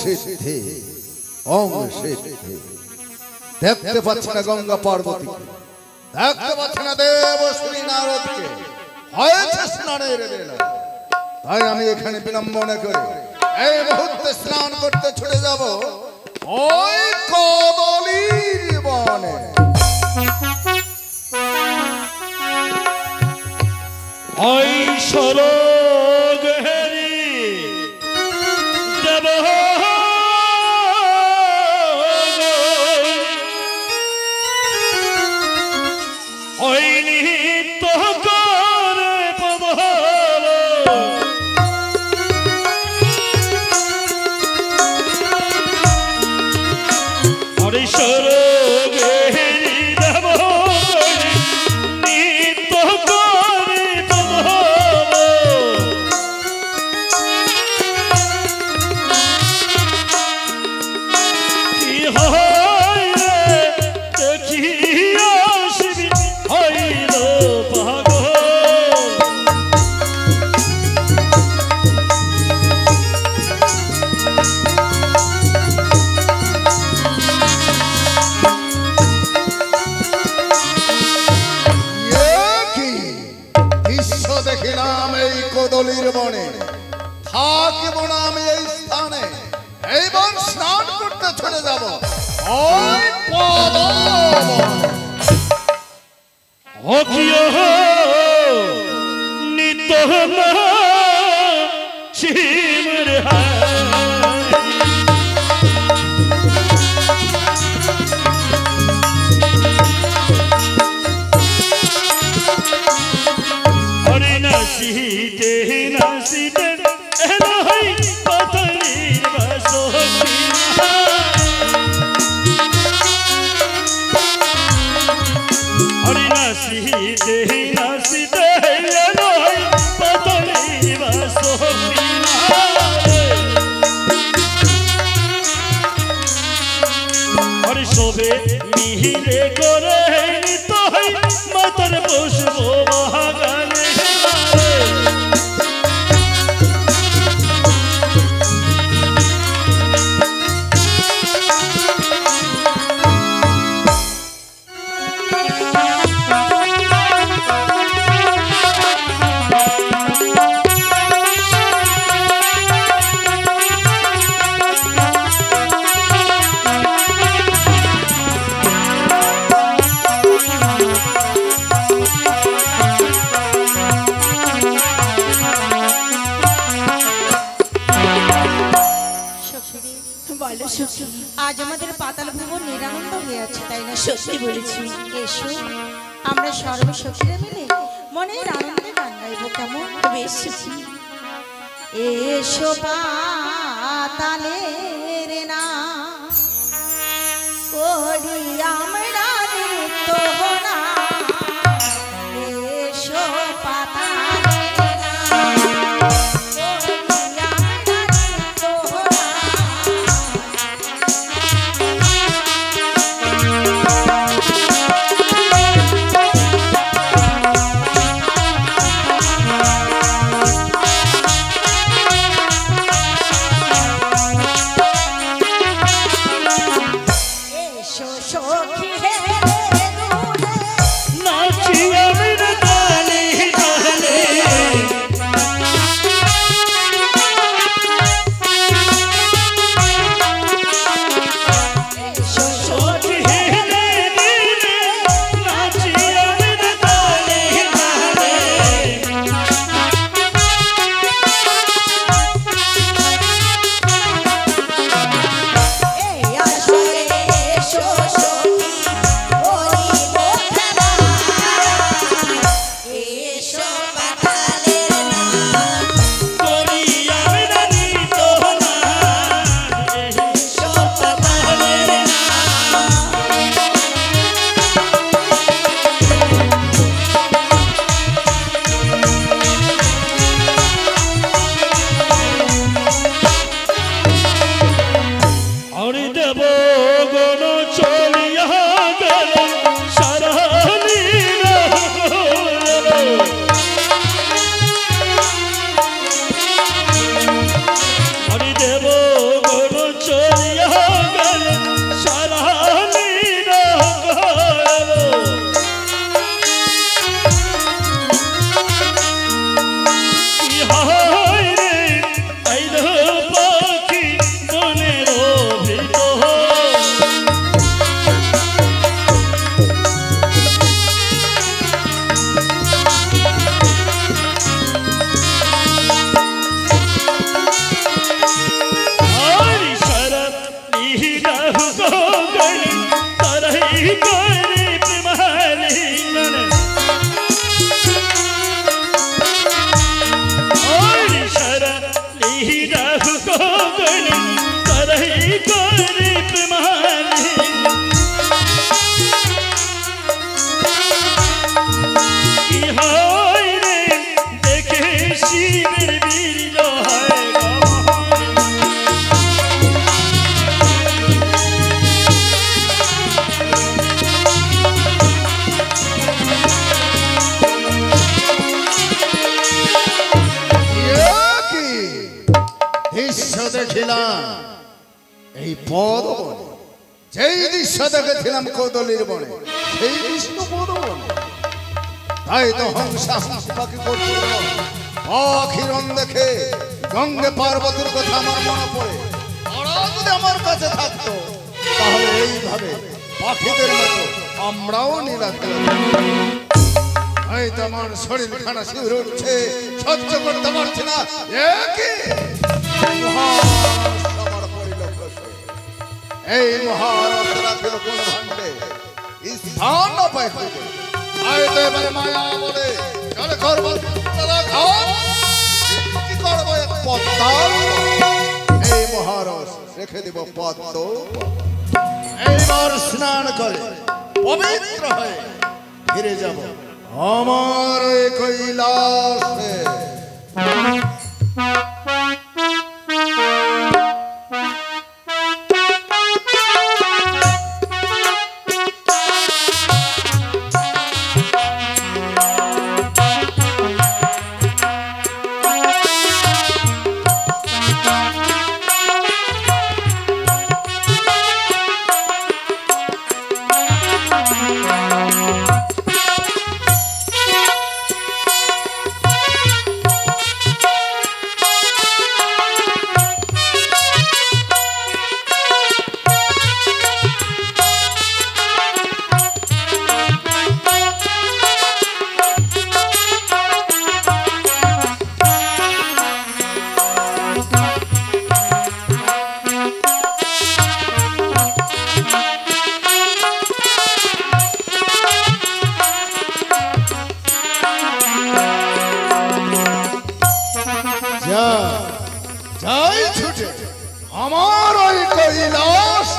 সিদ্ধি ওম সিদ্ধি। দেখতে পাচ্ছি না গঙ্গা পার্বতী, দেখতে পাচ্ছি না দেবশ্রী নারদকে, হয়েছে স্নানের বেলা। তাই আমি এখানে বিলম্বনা করে এই মুহূর্তে স্নান করতে ছুটে যাব ওই কদলীর বনে। ওই সরগ হেরি দেব ওই নিহিত করে পবল ওই সরগ হেরি দেব নিহিত করে পবল কি হয় রে দেখিয়া আসবি হইল পাগল। দৃশ্য দেখিলাম এই কদলীর বনে, থাকিব না আমি এই স্থানে। এইবার স্নান করতে চলে যাব ওই পদবনে। অকিয় নিত না শিবর হরে নাসিতে নাসিতে এলো হই পাতলির বাসকি হরে নাসিতে নাসিতে এলো হই পাতলির বাসকি হরে শোভে মিহিরে করে নিত হই মাতার পুষ্প বাগানে। আজ আমাদের পাতাল ভুবন নিরানন্দ হয়ে আছে, তাই না? সত্যি বলেছি। এসো আমরা সর্বশক্তিরা মিলে মনের আনন্দে গান গাইব, কেমন? বেশ। এসো পাতালের না করি আমরা নিত্য না, এসো পাতালের না এই পদ বনে যেই দৃশ্য দেখেছিলাম কদলির বনে সেই দৃশ্য পদ বনে। তাই তো হংসা হাঁস পাখি করছিল অখিরণ দেখে গঙ্গে পার্বতীর কথা আমার মনে পড়ে। ওরা যদি আমার কাছে থাকতো তাহলে এইভাবে পাখিদের মতো আমরাও নীলা খেলাম। এই তো আমার শরীর খানা শিউরে উঠছে, সহ্য করতে পারছি না। এই মহারাজ রাখিল কোন ভান্ডে স্থান না পাই খুঁজে। তো এবারে মায়া বলে চলে করবো এক পদ্মা। এই মহারাজ রেখে দিব পদ্ম। এইবার স্নান করে পবিত্র হয়ে ফিরে যাব আমার কৈলাসে। যাই ছুটে আমার ওই কৈলাস।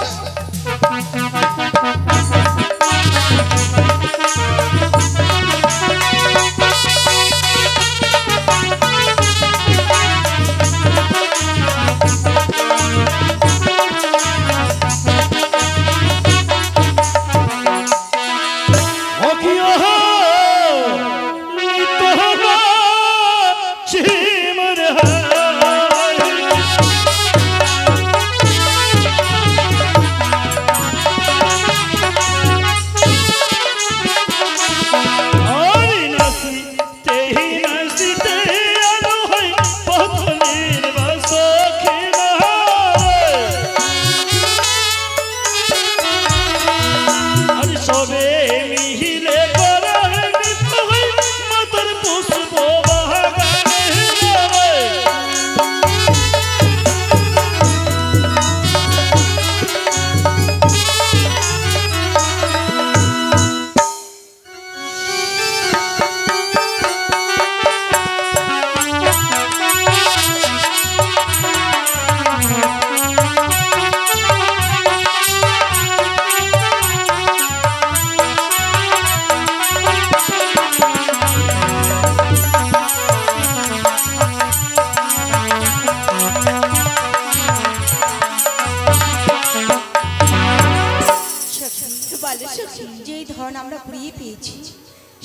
যেই ধন আমরা কুড়িয়ে পেয়েছি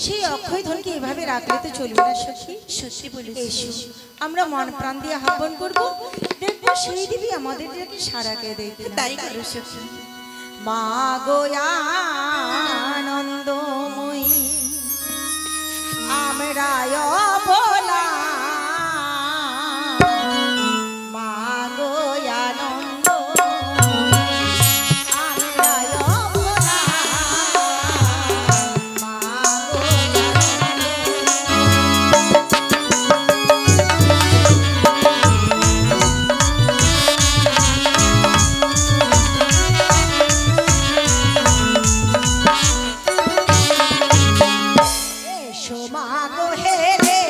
সেই অক্ষয় ধনকে এভাবে রাখলে তো চলবে না সখী। সত্যি বলে এসো, আমরা মন প্রাণ দিয়ে আহ্বান করবো, দেখবো সেই দেবী আমাদের সারাকে দেখবে। তাই করো সখী। মা গো আনন্দময়ী আমরা অবলা, মা গো হে রে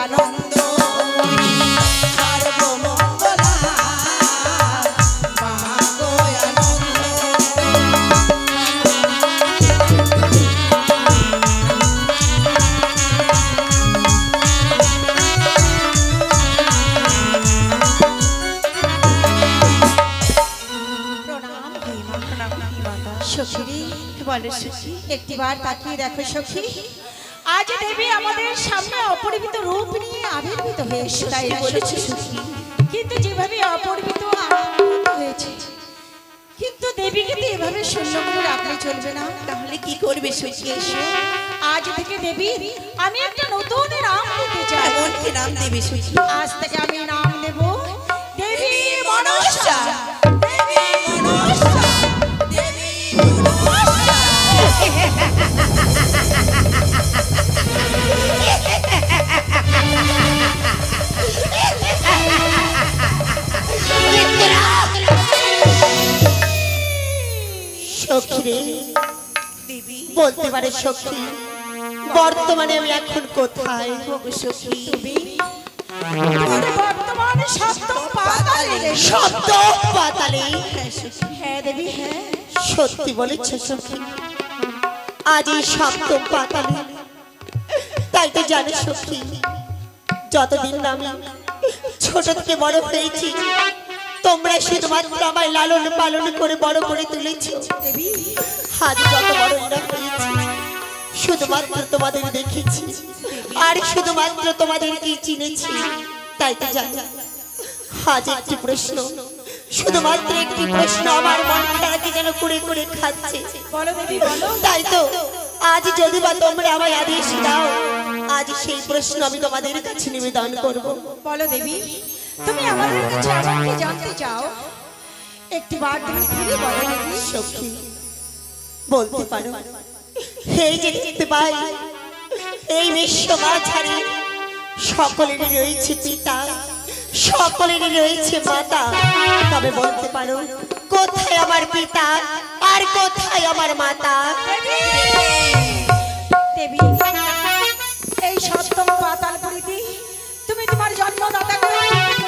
আনন্দ সর্বমঙ্গলা মা গো আনন্দ। সখী বলে সখী একটিবার তাকিয়ে দেখো সখী, আজ দেবী আমাদের সামনে অপরিমিত রূপ নিয়ে আবির্ভূত হয়েছে, তাই বলেছে সখী। কিন্তু যেভাবে অপরিমিত আবির্ভূত হয়েছে, কিন্তু দেবীকে তো এভাবে শূন্য করে রাখলে চলবে না। তাহলে কি করবে সখী? এসো আজ থেকে দেবী আমি একটা নতুন নাম দিতে চাই। এমন কি নাম দেবে সখী? আজ থেকে আমি নাম দেব দেবী মনসা। দেবী মনসা, দেবী মনসা। সখী রে, বলতে পারে সখী বর্তমানে আমি এখন কোথায়? সখী বর্তমানে সপ্তম পাতালে রে। সপ্তম পাতালে? হ্যাঁ দেবী হ্যাঁ। সত্যি বলেছ সখী, আজ এই সপ্তম পাতালে। তাই তো জানো সখী, যতদিন না আমি ছোট থেকে বড় হয়েছি, তোমরা শুধুমাত্র আমায় লালন পালন করে বড় করে তুলেছ। আজ যত বড় না হয়েছি, শুধুমাত্র তোমাদের দেখেছি আর শুধুমাত্র তোমাদেরকে চিনেছি। তাই তো জানো, আজ একটি প্রশ্ন, শুধুমাত্র একটি প্রশ্ন আমার মন খারাপকে যেন করে করে খাচ্ছে। বলো দেবী বলো। তাই তো আজ যদি বা তোমরা আমায় আদেশ দাও, আজ সেই প্রশ্ন আমি তোমাদের কাছে নিবেদন করব। বলো দেবী, তুমি আমাদের কাছে এমন কি জানতে চাও? একটি বার তুমি খুলে বলো দেবী। সখী বলতে পারো, এই যে দেখতে পাই এই বিশ্ব মাঝারি সকলেরই রয়েছে পিতা, সকলেরই রয়েছে মাতা, তবে বলতে পারো কোথায় আমার পিতা আর কোথায় আমার মাতা? দেবী এই সপ্তম পাতালপুরীতে তুমি তোমার জন্মদাতাকে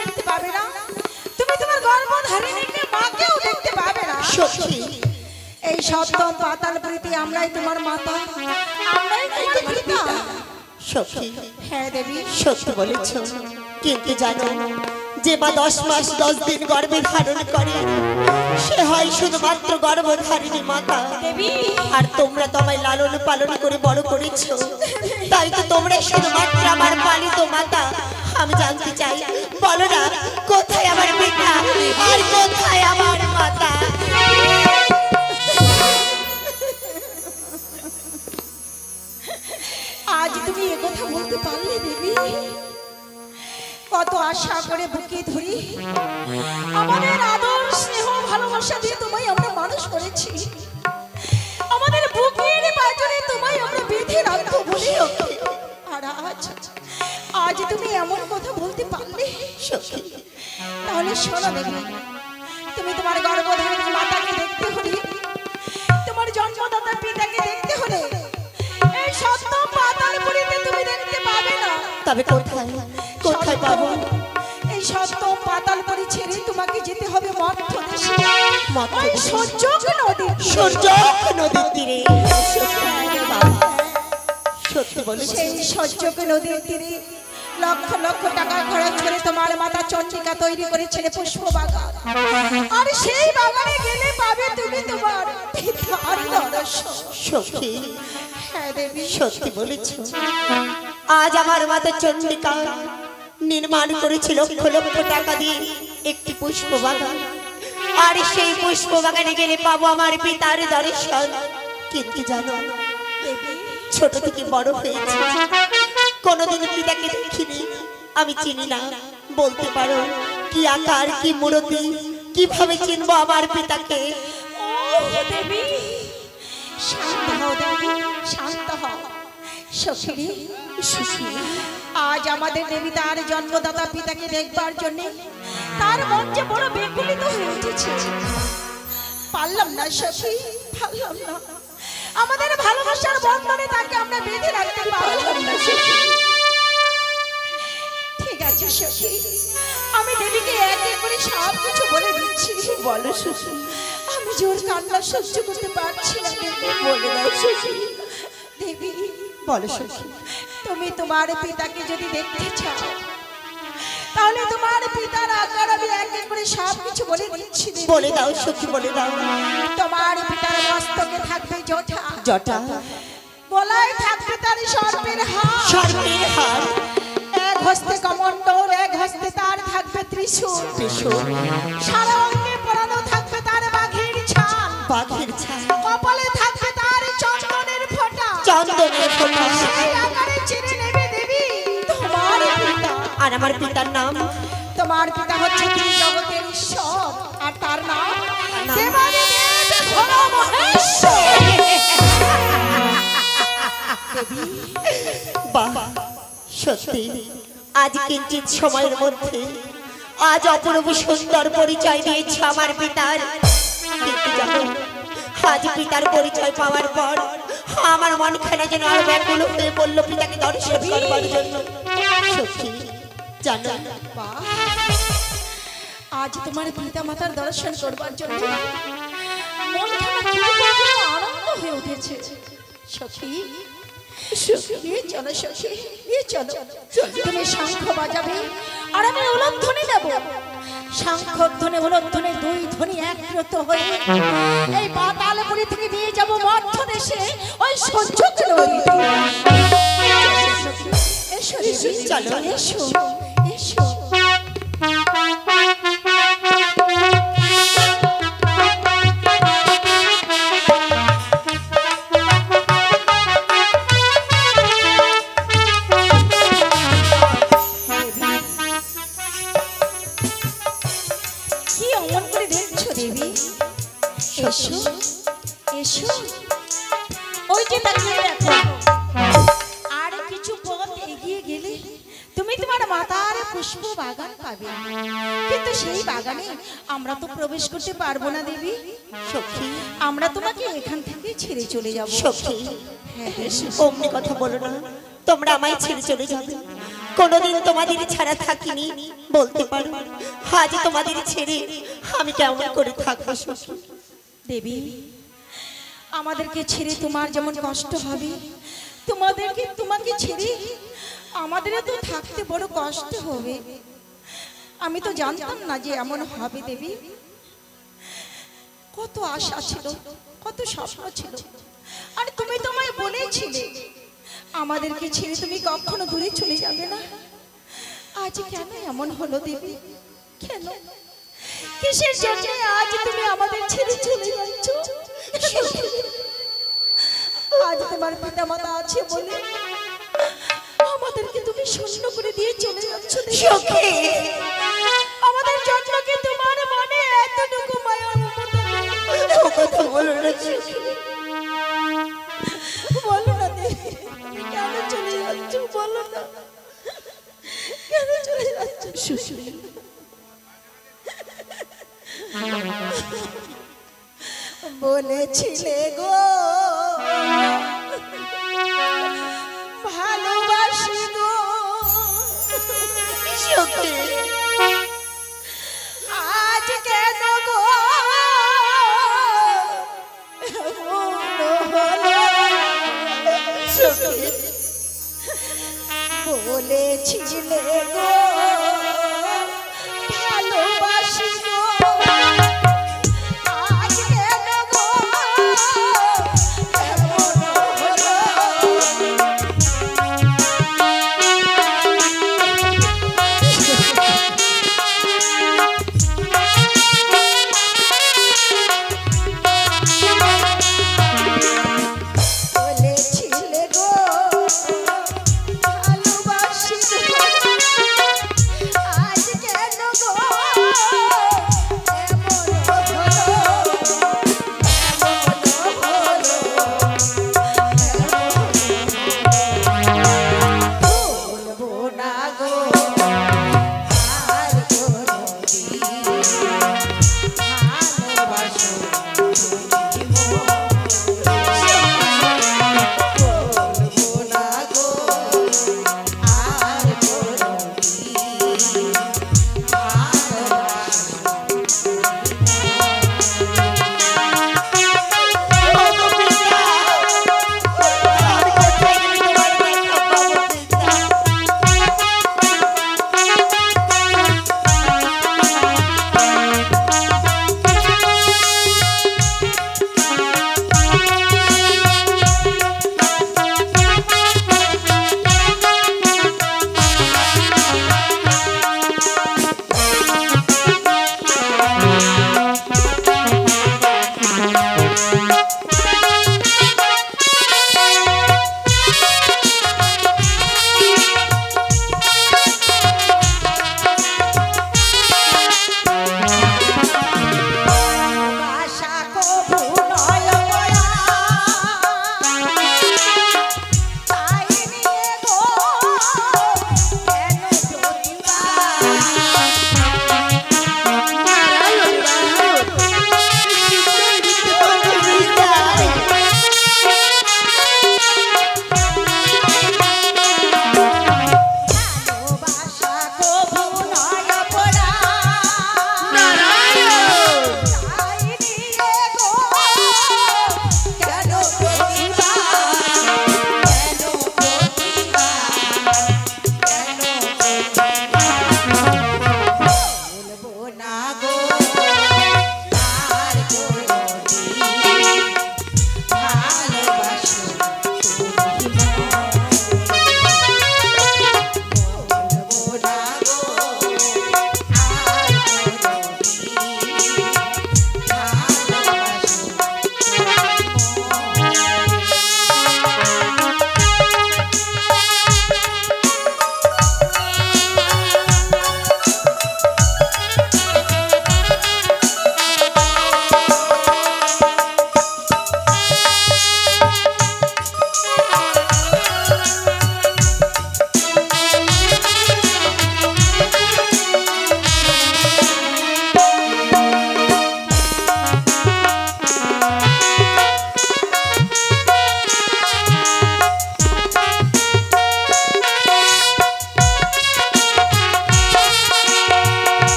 দেখতে পাবে না, তুমি তোমার গর্ভধারিণীকে মাকেও দেখতে পাবে না। সখী এই সপ্তম পাতালপুরীতে আমরাই তোমার মাতা, আমরাই তোমার পিতা। সখী হ্যাঁ দেবী সত্যি বলেছ, কিন্তু জানো যে মা 10 মাস 10 দিন গর্ভে ধারণ করে, সে হয় শুধুমাত্র গর্ভধারিণী মাতা। দেবী আর তোমরা তো আমায় লালন পালন করে বড় করেছো, তাই তো তোমরা শুধুমাত্র আমার পালিত মাতা। আমি জানতে চাই, বলো না কোথায় আমার পিতা আর কোথায় আমার মাতা? আজ তুমি একথা বলতে পারলে দেবী? কত আশা করে বুকে ধরি আমাদের আদর স্নেহ ভালোবাসা দিয়ে তোমায় আমরা মানুষ করেছি, আমাদের বুকের পাঁজরে তোমায় আমরা বেঁধে রাখবো বলে। আর আজ তুমি এমন কথা বলতে পারলে? সখী তাহলে শোনো দেবী, তুমি তোমার গর্ভধারিণী মাতাকে দেখতে হলে, তোমার জন্মদাতা পিতাকে দেখতে হলে এই সপ্তম পাতালপুরীতে তুমি দেখতে পাবে না। তবে কোথায় কোথায় পাবো? এই সপ্তম পাতালপুরী ছেড়ে তোমাকে যেতে হবে মধ্য দেশে, মধ্য ওই দেশে? সূর্যক নদীর তীরে। সূর্যক নদীর তীরে? সত্যি বলেছ? সেই সূর্যক নদীর তীরে লক্ষ লক্ষ টাকা খরচ করে তোমার মাতা চন্দ্রিকা তৈরি করেছিল পুষ্প বাগান, আর সেই বাগানে গেলে পাবে তুমি তোমার পিতার দর্শন। সখী হ্যাঁ দেবী সত্যি বলেছ, আজ আমার মাতা চন্দ্রিকা নির্মাণ করেছিল লক্ষ লক্ষ টাকা দিয়ে একটি পুষ্প বাগান, আর সেই পুষ্প বাগানে গেলে পাবো আমার পিতার দর্শন। কিন্তু জানো, ছোট থেকে বড় হয়েছে, কোনোদিন পিতাকে দেখিনি, আমি চিনি না। বলতে পারো কি আকার কি মূর্তি, কিভাবে চিনবো আমার পিতাকে? ও দেবী শান্ত হও দেবী, শান্ত হও। সখী সুখী আজ আমাদের দেবী তার জন্মদাতা পিতাকে দেখবার জন্য তার মন যে বড় বেকুলিত হয়ে উঠেছে। পারলাম না সখী, পারলাম না, আমাদের ভালোবাসার বন্ধনে তাকে আমরা বেঁধে রাখতে পারলাম না সখী। সখী, আমি দেবীকে এক এক করে সব কিছু বলে দিচ্ছি। বলো সখী। আমি জোর কান্না সহ্য করতে পারছি না দেবী। বলে দাও সখী। দেবী, বলো সখী। তুমি তোমার পিতাকে যদি দেখতে চাও তাহলে তোমার পিতার আকার আমি এক এক করে সব কিছু বলে দিচ্ছি দেবী। বলে দাও সখী, বলে দাও। তোমার পিতার মস্তকে থাকবে জটা, জটা। গলায় থাকবে তার সর্পের হার, সর্পের হার। এক হস্তে কমণ্ডল, এক হস্তে তার থাকবে ত্রিশূল, ত্রিশূল। সারা অঙ্গে পরানো থাকবে তার বাঘের ছাল, বাঘের ছাল। কপালে থাকবে তার চন্দনের ফোঁটা, চন্দনের ফোঁটা। সেই আকারে চিনে নেবে দেবী তোমার পিতা। আর আমার পিতার নাম? তোমার পিতা হচ্ছে জগতের ঈশ্বর, আর তার নাম দেবাদিদেব ঘন মহেশ্বর। বাহ, সত্যি আজ কিঞ্চিত সময়ের মধ্যে আজ অপূর্ব সুন্দর পরিচয় দিয়েছে আমার পিতার। কিন্তু জানো, আজ পিতার পরিচয় পাওয়ার পর আমার মনখানে যেন আর ব্যাকুল হয়ে বলল পিতাকে দর্শন করবার জন্য। সত্যি জানো, আজ তোমার পিতা মাতার দর্শন করবার জন্য মনখানা কি বলবো, আনন্দ হয়ে উঠেছে। সখী, সখী, চলো সখী, চলো। তুমি শঙ্খ বাজাবে আর আমি উলধ্বনি দেব। শঙ্খ ধ্বনি উলধ্বনি দুই ধ্বনি একত্রিত হয়ে এই পাতালপুরী থেকে নিয়ে যাব মধ্য দেশে ওই সহ্যকে নদীতে। এসো দেবী, চলো। এসো, এসো। এসো, এসো, ওই যে তাকিয়ে দেখো। আর কিছু পথ এগিয়ে গেলে তুমি তোমার মাতার পুষ্প বাগান পাবে, কিন্তু সেই বাগানে আমরা তো প্রবেশ করতে পারবো না দেবী। সখী, আমরা তোমাকে এখান থেকে ছেড়ে চলে যাব। সখী, হ্যাঁ, অমনি কথা বলো না। তোমরা আমায় ছেড়ে চলে যাবে, কোনোদিন তোমাদের ছাড়া থাকিনি বলতে পারো। আজ তোমাদের ছেড়ে আমি কেমন করে থাকবো সখী? দেবী, আমাদেরকে ছেড়ে তোমার যেমন কষ্ট হবে, তোমাকে ছেড়ে আমাদেরও তো থাকতে বড় কষ্ট হবে। আমি তো জানতাম না যে এমন হবে দেবী। কত আশা ছিল, কত স্বপ্ন ছিল, আর তুমি তোমায় বলেছিলে আমাদেরকে ছেড়ে তুমি কখনো দূরে চলে যাবে না। আজ কেন এমন হলো দেবী? কেন, কিসের জন্য আজ তুমি আমাদের ছেড়ে চলে যাচ্ছ? আজ তোমার পিতা মাতা আছে বলে আমাদেরকে তুমি শূন্য করে দিয়ে চলে যাচ্ছ সখী। আমাদের জন্মকে তোমার মনে এতটুকু মায়া কথা বলো না সখী। বলো না দেবী, তুমি কেন চলে যাচ্ছ? বলো না, কেন চলে যাচ্ছ? সুশ্রী, বলেছিলে গো ভালোবাসি গো সখী, আজ কেন গো সখী, বলেছিলে গো ভালোবাসি গো, আজ কেন গো এমন হলো? বলেছিলে গো ভালোবাসি গো,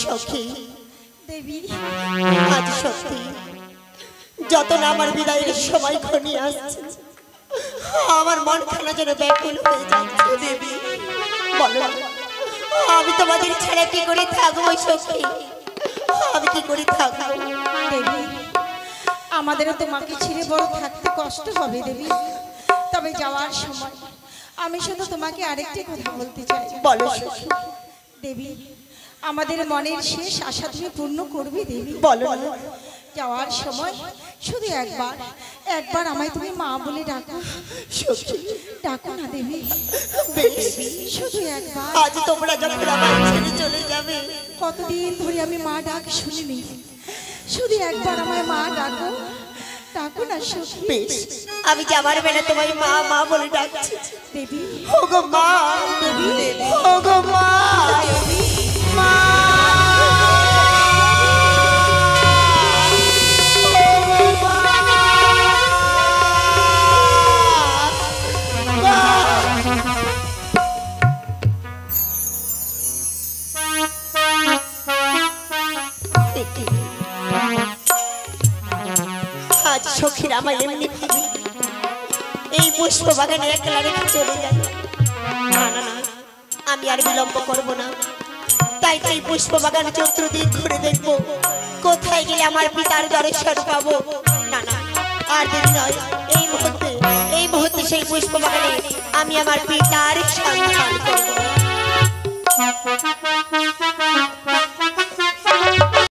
সখী দেবী আজ সত্যি যত না আমার বিদায়ের সময় ঘনিয়ে আসছে আমার মন খানা যেন ব্যাকুল হয়ে যাচ্ছে। দেবী বলো আমি তোমাদের ছাড়া কি করে থাকবো সখী, আমি কি করে থাকবো? দেবী আমাদেরও তোমাকে ছেড়ে বড় থাকতে কষ্ট হবে দেবী, তবে যাওয়ার সময় আমি শুধু তোমাকে আরেকটি কথা বলতে চাই। বলো সখী। দেবী আমাদের মনের শেষ আশা তুমি পূর্ণ করবে দেবী। বলো না। যাওয়ার সময় শুধু একবার একবার আমায় তুমি মা বলে ডাকো। সখী ডাকো না দেবী, বেশ শুধু একবার। আজ তোমরা যখন আমার ছেড়ে চলে যাবে, কতদিন ধরে আমি মা ডাক শুনিনি, শুধু একবার আমায় মা ডাকো, ডাকো না সখী। বেশ আমি যাবার বেলা তোমায় মা মা বলে ডাকছি। দেবী ওগো মা, দেবী ওগো মা, মা। আজ সখীর আমার এমনি ভাবি এই পুষ্প বাগানে একলা রেখে চলে যায়। না না না, আমি আর বিলম্ব করব না, তাই তো এই পুষ্প বাগান চতুর্দিক ঘুরে দেখবো কোথায় গেলে আমার পিতার দর্শন পাবো। না না, আর দেরি নয়, এই মুহূর্তে সেই পুষ্প বাগানে আমি আমার পিতার সন্ধান করবো।